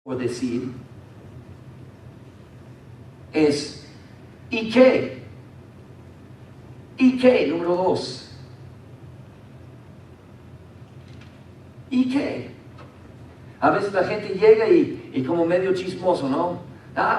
por decir es ¿y qué? ¿Y qué? Número 2. ¿Y qué? A veces la gente llega y como medio chismoso, ¿no?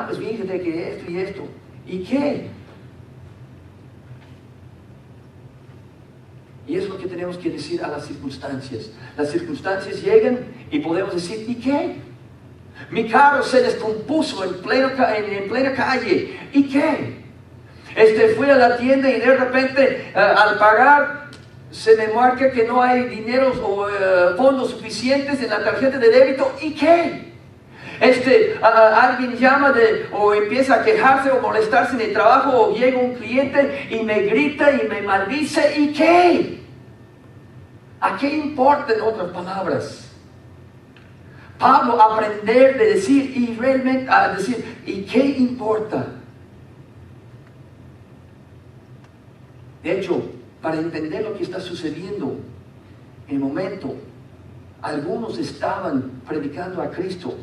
Pues fíjate que esto y esto. ¿Y qué? Y es lo que tenemos que decir a las circunstancias. Las circunstancias llegan y podemos decir, ¿y qué? Mi carro se descompuso en plena calle. ¿Y qué? Fui a la tienda y de repente al pagar se me marca que no hay dinero o fondos suficientes en la tarjeta de débito. ¿Y qué? Alguien llama o empieza a quejarse o molestarse en el trabajo, o llega un cliente y me grita y me maldice. ¿Y qué? ¿A qué importa, en otras palabras? Pablo aprender de decir y realmente a decir, ¿y qué importa? De hecho, para entender lo que está sucediendo en el momento, algunos estaban predicando a Cristo.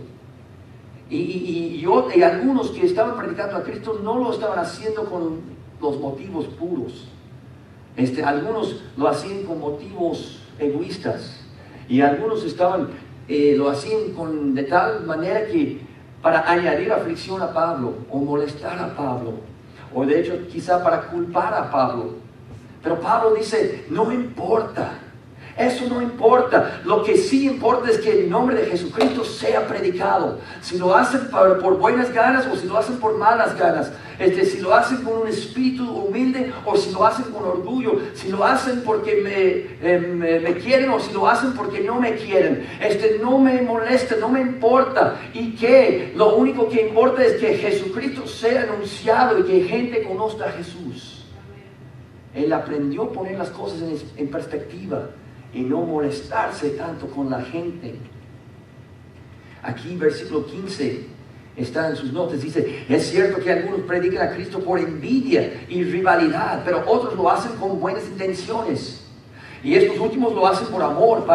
Y algunos que estaban predicando a Cristo no lo estaban haciendo con los motivos puros. Algunos lo hacían con motivos egoístas. Y algunos lo hacían de tal manera que para añadir aflicción a Pablo, o molestar a Pablo, o de hecho quizá para culpar a Pablo. Pero Pablo dice, no importa. Eso no importa. Lo que sí importa es que el nombre de Jesucristo sea predicado. Si lo hacen por buenas ganas o si lo hacen por malas ganas. Si lo hacen con un espíritu humilde o si lo hacen con orgullo. Si lo hacen porque me quieren o si lo hacen porque no me quieren. No me molesta, no me importa. ¿Y qué? Lo único que importa es que Jesucristo sea anunciado y que gente conozca a Jesús. Él aprendió a poner las cosas en perspectiva y no molestarse tanto con la gente. Aquí versículo 15 está en sus notas, dice, es cierto que algunos predican a Cristo por envidia y rivalidad, pero otros lo hacen con buenas intenciones. Y estos últimos lo hacen por amor,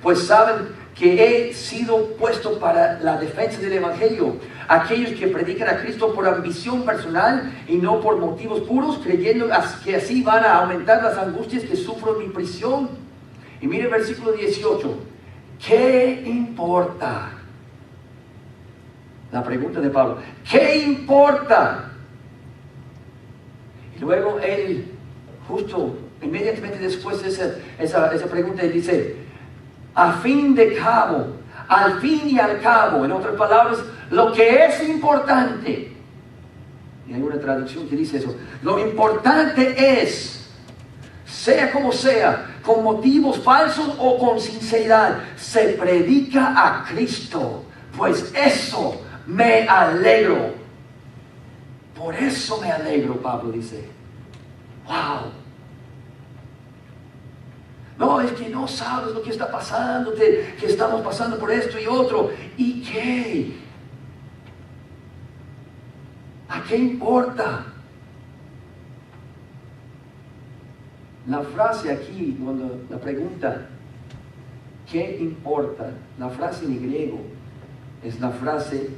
pues saben que he sido puesto para la defensa del Evangelio. Aquellos que predican a Cristo por ambición personal y no por motivos puros, creyendo que así van a aumentar las angustias que sufro en mi prisión. Y mire el versículo 18. ¿Qué importa? La pregunta de Pablo. ¿Qué importa? Y luego él, justo inmediatamente después de esa pregunta, él dice, al fin y al cabo, en otras palabras, lo que es importante. Y hay una traducción que dice eso. Lo importante es, sea como sea, con motivos falsos o con sinceridad, se predica a Cristo. Pues eso me alegro. Por eso me alegro, Pablo dice. Wow. No, es que no sabes lo que está pasando, que estamos pasando por esto y otro. ¿Y qué? ¿A qué importa? La frase aquí, cuando la pregunta, ¿qué importa? La frase en griego es la frase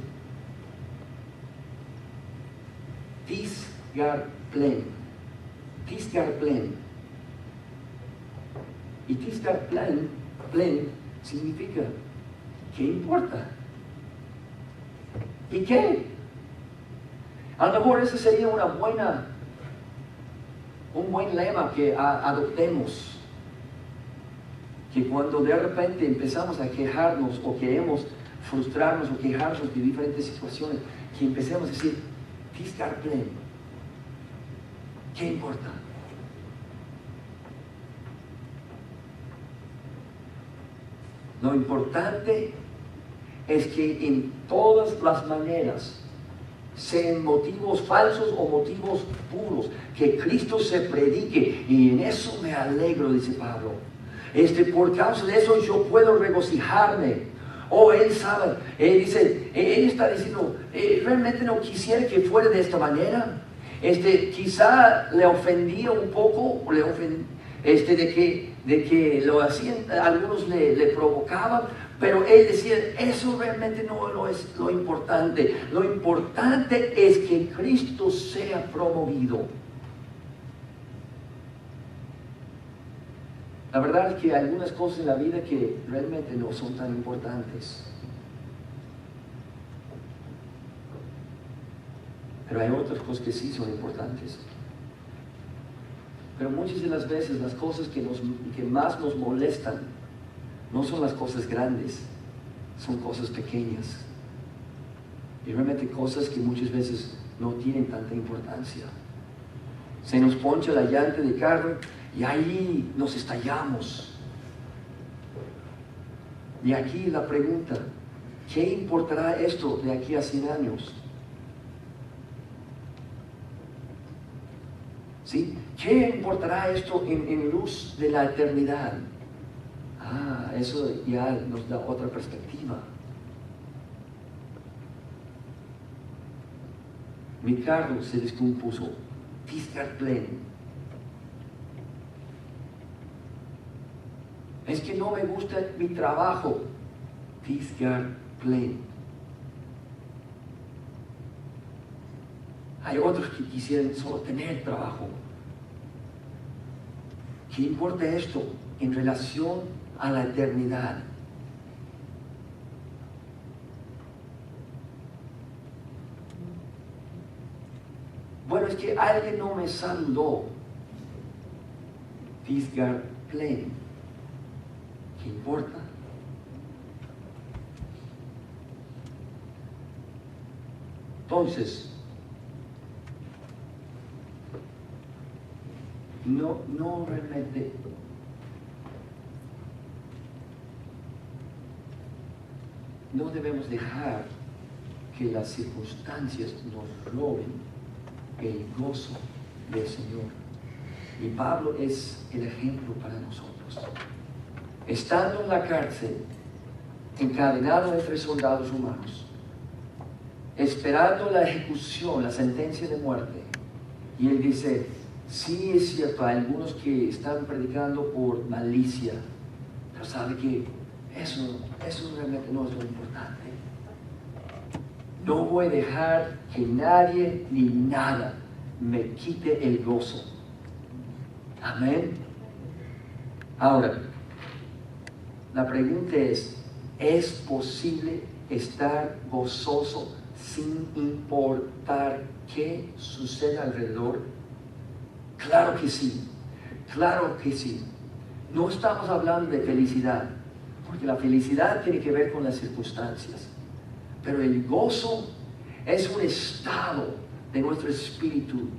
tisgarplen. Tisgarplen. Y tisgarplen significa, ¿qué importa? ¿Y qué? A lo mejor ese sería un buen lema que adoptemos, que cuando de repente empezamos a quejarnos o queremos frustrarnos o quejarnos de diferentes situaciones, que empecemos a decir, tisgarplen, ¿qué importa? Lo importante es que en todas las maneras, sean motivos falsos o motivos puros, que Cristo se predique, y en eso me alegro, dice Pablo. Por causa de eso yo puedo regocijarme. Él sabe, él está diciendo, realmente no quisiera que fuera de esta manera. Quizá le ofendía un poco, de que lo hacían, algunos le provocaban, Pero él decía, eso realmente no es lo importante. Lo importante es que Cristo sea promovido. La verdad es que hay algunas cosas en la vida que realmente no son tan importantes. Pero hay otras cosas que sí son importantes. Pero muchas de las veces las cosas que más nos molestan no son las cosas grandes, son cosas pequeñas. Y realmente cosas que muchas veces no tienen tanta importancia. Se nos poncha la llanta de carro y ahí nos estallamos. Y aquí la pregunta, ¿qué importará esto de aquí a 100 años? ¿Sí? ¿Qué importará esto en luz de la eternidad? Eso ya nos da otra perspectiva. Mi carro se descompuso. Fiskar-Glenn. Es que no me gusta mi trabajo. Fiskar-Glenn. Hay otros que quisieran solo tener trabajo. ¿Qué importa esto en relación a la eternidad? Bueno, es que alguien no me saludó. Fiskar-Glenn. ¿Qué importa? Entonces, no realmente no debemos dejar que las circunstancias nos roben el gozo del Señor. Y Pablo es el ejemplo para nosotros. Estando en la cárcel, encadenado entre soldados romanos, esperando la ejecución, la sentencia de muerte, y él dice, sí es cierto, hay algunos que están predicando por malicia, pero sabe que eso realmente no es lo importante. No voy a dejar que nadie ni nada me quite el gozo. Amén. Ahora, la pregunta ¿es posible estar gozoso sin importar qué suceda alrededor? Claro que sí, claro que sí. No estamos hablando de felicidad, porque la felicidad tiene que ver con las circunstancias. Pero el gozo es un estado de nuestro espíritu.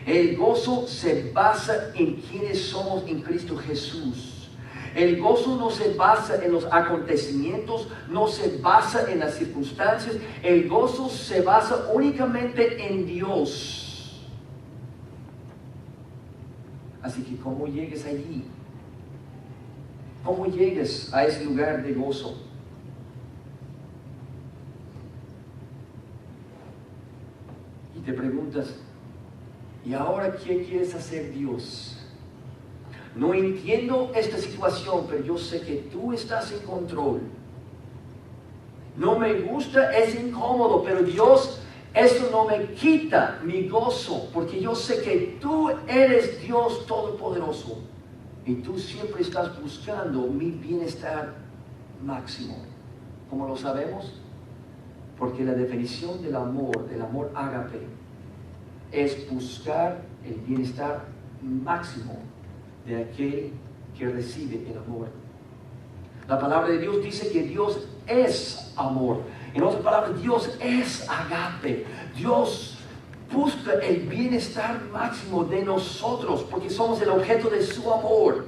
El gozo se basa en quienes somos en Cristo Jesús. El gozo no se basa en los acontecimientos, no se basa en las circunstancias. El gozo se basa únicamente en Dios. Así que ¿cómo llegues allí? ¿Cómo llegues a ese lugar de gozo? Y te preguntas, ¿y ahora qué quieres hacer, Dios? No entiendo esta situación, pero yo sé que tú estás en control. No me gusta, es incómodo, pero Dios, esto no me quita mi gozo, porque yo sé que tú eres Dios Todopoderoso. Y tú siempre estás buscando mi bienestar máximo. ¿Cómo lo sabemos? Porque la definición del amor ágape, es buscar el bienestar máximo de aquel que recibe el amor. La palabra de Dios dice que Dios es amor. En otras palabras, Dios es agape. Dios busca el bienestar máximo de nosotros porque somos el objeto de su amor.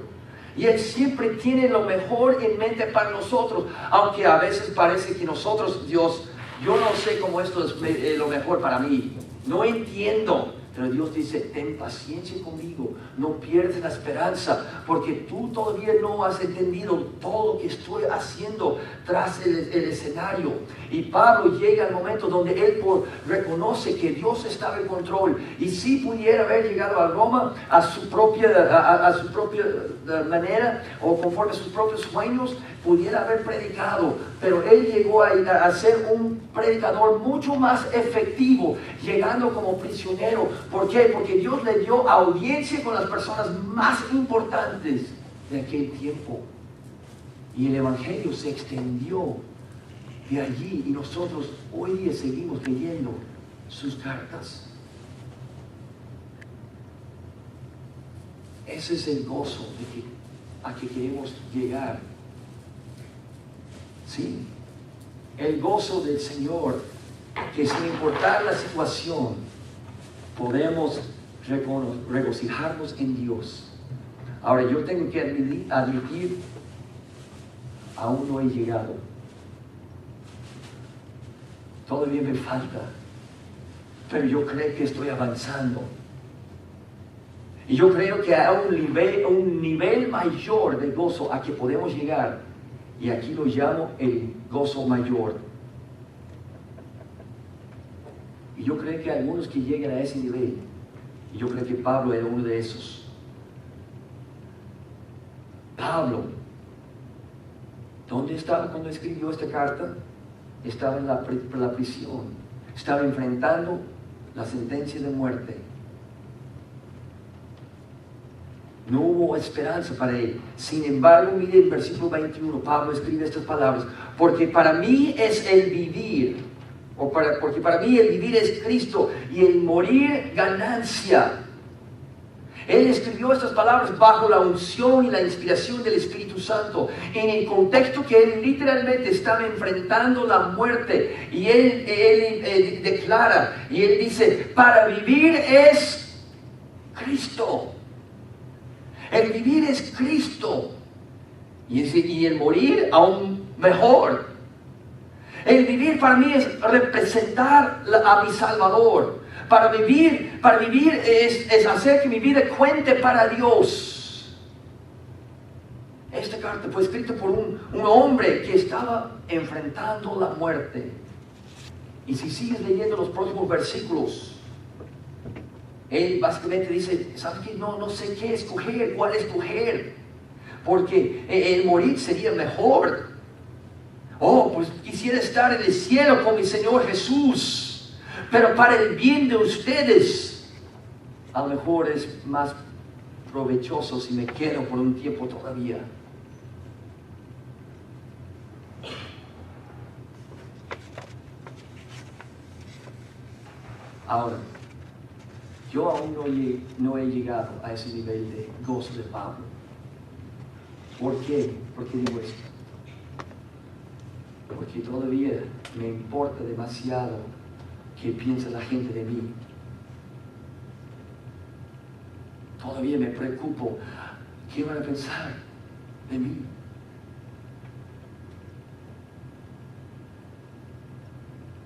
Y Él siempre tiene lo mejor en mente para nosotros, aunque a veces parece que nosotros, Dios, yo no sé cómo esto es lo mejor para mí. No entiendo. Pero Dios dice, ten paciencia conmigo, no pierdas la esperanza, porque tú todavía no has entendido todo lo que estoy haciendo tras el escenario. Y Pablo llega al momento donde él reconoce que Dios estaba en control. Y si pudiera haber llegado a Roma a su propia manera o conforme a sus propios sueños, pudiera haber predicado, pero él llegó a ser un predicador mucho más efectivo, llegando como prisionero. ¿Por qué? Porque Dios le dio audiencia con las personas más importantes de aquel tiempo. Y el Evangelio se extendió de allí, y nosotros hoy día seguimos leyendo sus cartas. Ese es el gozo a que queremos llegar. Sí, el gozo del Señor, que sin importar la situación, podemos regocijarnos en Dios. Ahora, yo tengo que admitir, aún no he llegado. Todavía me falta, pero yo creo que estoy avanzando. Y yo creo que hay un nivel mayor de gozo a que podemos llegar. Y aquí lo llamo el gozo mayor. Y yo creo que hay algunos que llegan a ese nivel. Y yo creo que Pablo era uno de esos. Pablo, ¿dónde estaba cuando escribió esta carta? Estaba en la prisión. Estaba enfrentando la sentencia de muerte. No hubo esperanza para él. Sin embargo, mire el versículo 21, Pablo escribe estas palabras: porque para mí es el vivir, porque para mí el vivir es Cristo y el morir ganancia. Él escribió estas palabras bajo la unción y la inspiración del Espíritu Santo, en el contexto que él literalmente estaba enfrentando la muerte. Y él declara, y él dice: para vivir es Cristo. El vivir es Cristo. Y el morir aún mejor. El vivir para mí es representar a mi Salvador. Para vivir es hacer que mi vida cuente para Dios. Esta carta fue escrita por un hombre que estaba enfrentando la muerte. Y si sigues leyendo los próximos versículos, él básicamente dice: ¿sabes qué? No sé qué escoger, cuál escoger. Porque el morir sería mejor. Oh, pues quisiera estar en el cielo con mi Señor Jesús. Pero para el bien de ustedes, a lo mejor es más provechoso si me quedo por un tiempo todavía. Ahora, yo aún no he llegado a ese nivel de gozo de Pablo. ¿Por qué? ¿Por qué digo esto? Porque todavía me importa demasiado qué piensa la gente de mí. Todavía me preocupo. ¿Qué van a pensar de mí?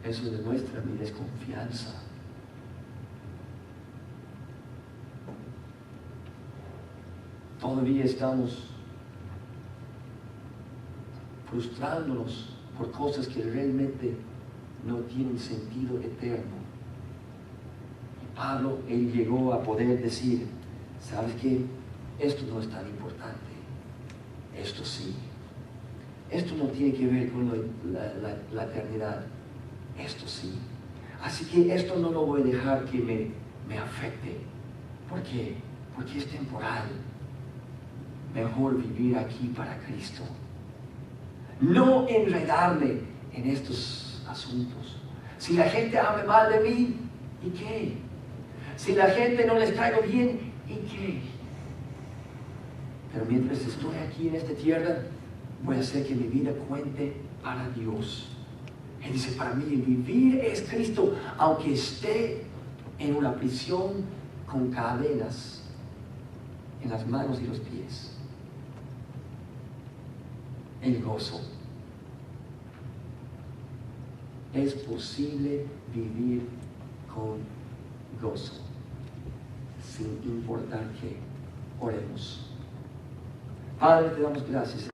Eso demuestra mi desconfianza. Todavía estamos frustrándonos por cosas que realmente no tienen sentido eterno. Y Pablo, él llegó a poder decir: ¿sabes qué? Esto no es tan importante. Esto sí. Esto no tiene que ver con la eternidad. Esto sí. Así que esto no lo voy a dejar que me afecte. ¿Por qué? Porque es temporal. Mejor vivir aquí para Cristo. No enredarme en estos asuntos. Si la gente habla mal de mí, ¿y qué? Si la gente no les traigo bien, ¿y qué? Pero mientras estoy aquí en esta tierra, voy a hacer que mi vida cuente para Dios. Él dice: para mí el vivir es Cristo, aunque esté en una prisión con cadenas en las manos y los pies. El gozo. Es posible vivir con gozo, sin importar qué. Oremos. Padre, te damos gracias.